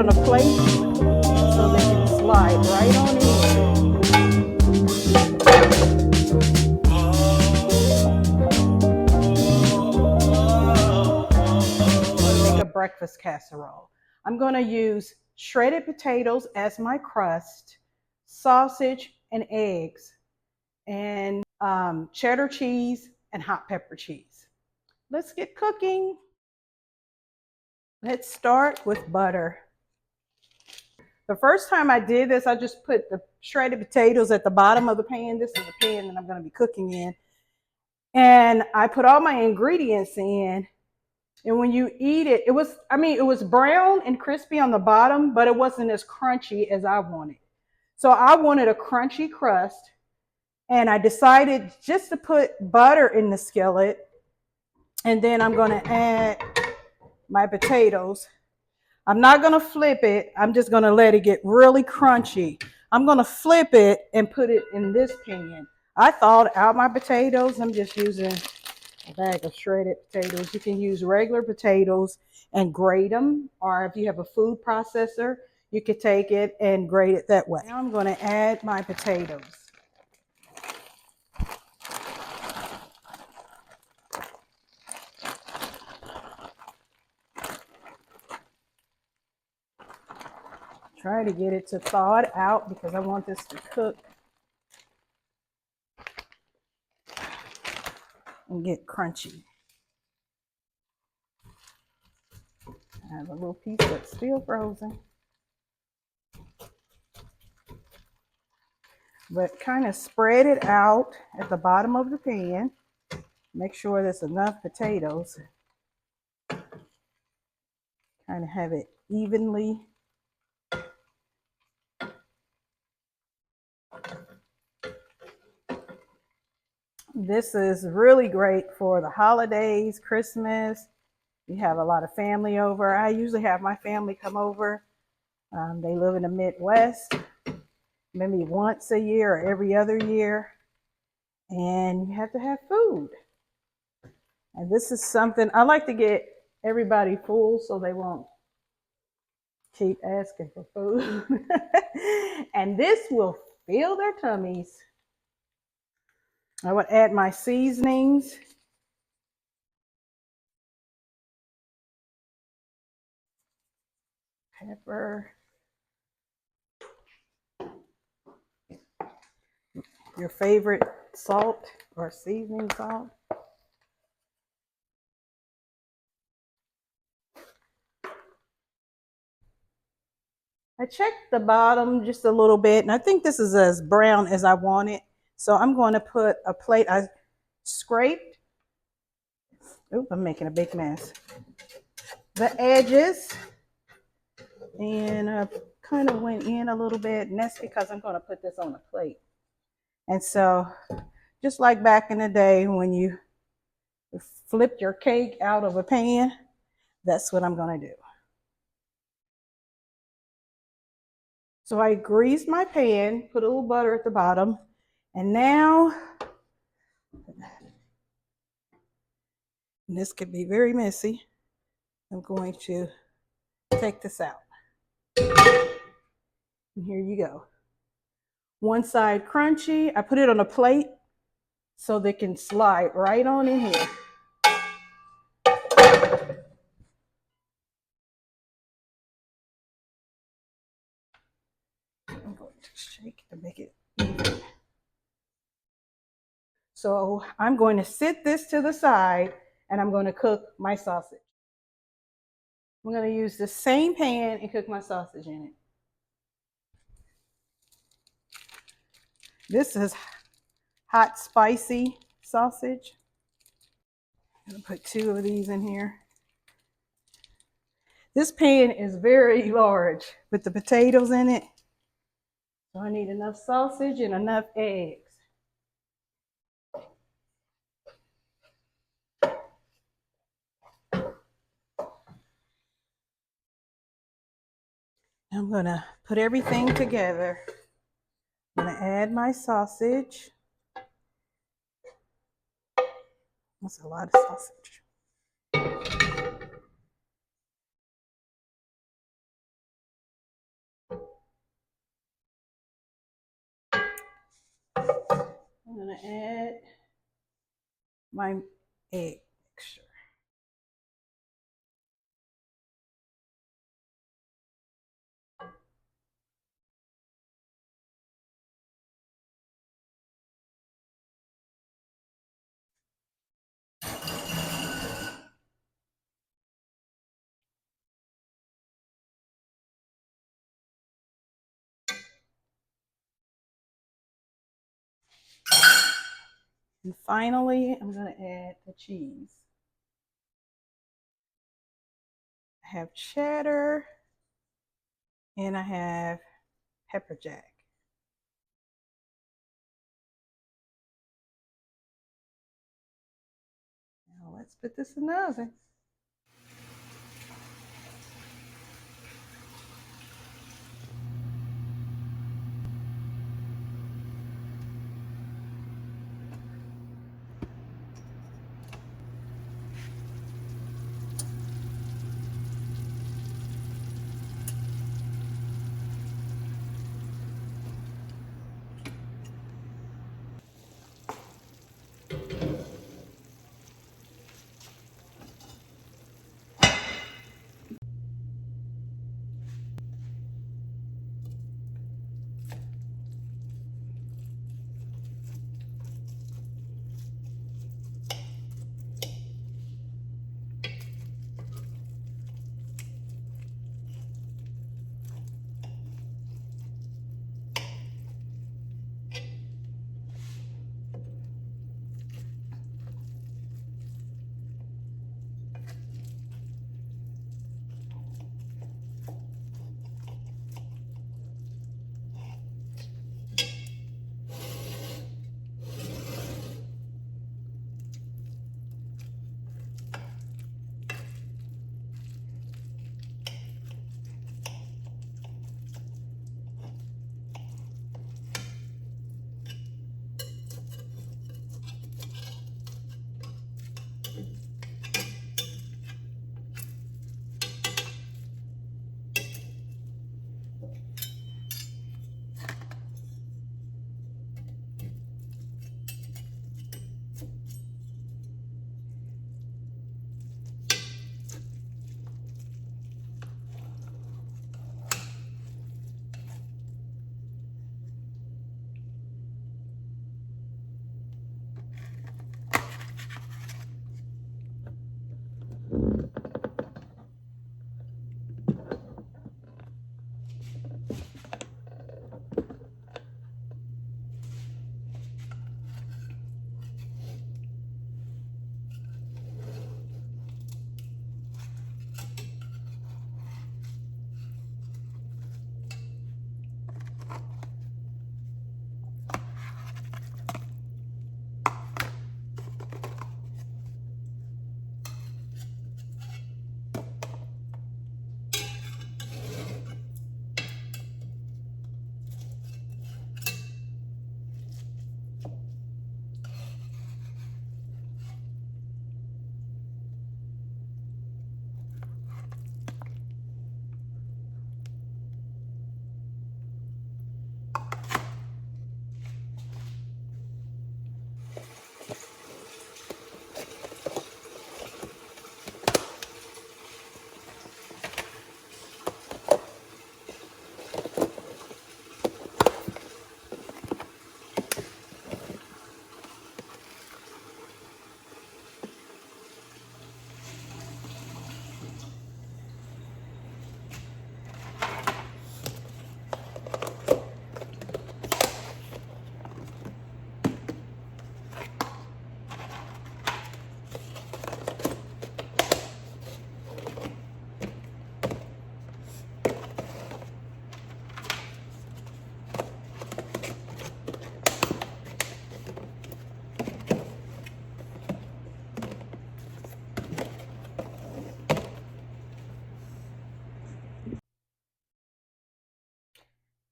on a plate so they can slide right on in. Make a breakfast casserole. I'm going to use shredded potatoes as my crust, sausage and eggs, and cheddar cheese and hot pepper cheese. Let's get cooking. Let's start with butter. The first time I did this, I just put the shredded potatoes at the bottom of the pan. This is the pan that I'm going to be cooking in. And I put all my ingredients in. And when you eat it, it was brown and crispy on the bottom, but it wasn't as crunchy as I wanted. So I wanted a crunchy crust. And I decided just to put butter in the skillet. And then I'm going to add my potatoes. I'm not going to flip it. I'm just going to let it get really crunchy. I'm going to flip it and put it in this pan. I thawed out my potatoes. I'm just using a bag of shredded potatoes. You can use regular potatoes and grate them, or if you have a food processor, you could take it and grate it that way. Now I'm going to add my potatoes. Try to get it to thaw out because I want this to cook and get crunchy. I have a little piece that's still frozen. But kind of spread it out at the bottom of the pan. Make sure there's enough potatoes. Kind of have it evenly. This is really great for the holidays, Christmas. You have a lot of family over. I usually have my family come over. They live in the Midwest, maybe once a year or every other year. And you have to have food. And this is something I like to get everybody full so they won't keep asking for food. And this will fill their tummies. I would add my seasonings. Pepper. Your favorite salt or seasoning salt. I checked the bottom just a little bit, and I think this is as brown as I want it. So I'm going to put a plate. I scraped. Oop, I'm making a big mess. The edges, and I kind of went in a little bit, and that's because I'm going to put this on a plate. And so, just like back in the day when you flipped your cake out of a pan, that's what I'm going to do. So I greased my pan, put a little butter at the bottom, and now, and this could be very messy, I'm going to take this out. And here you go. One side crunchy. I put it on a plate so they can slide right on in here. I'm going to shake to make it even. So I'm going to sit this to the side and I'm going to cook my sausage. I'm going to use the same pan and cook my sausage in it. This is hot, spicy sausage. I'm going to put 2 of these in here. This pan is very large with the potatoes in it. So I need enough sausage and enough eggs. I'm going to put everything together. I'm going to add my sausage. That's a lot of sausage. I'm going to add my egg mixture. And finally, I'm going to add the cheese. I have cheddar and I have pepper jack. Now let's put this in the oven.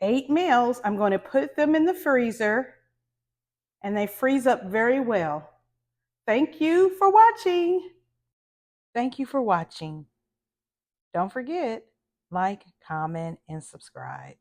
Eight meals, I'm going to put them in the freezer and they freeze up very well. Thank you for watching. Thank you for watching. Don't forget, like, comment, and subscribe.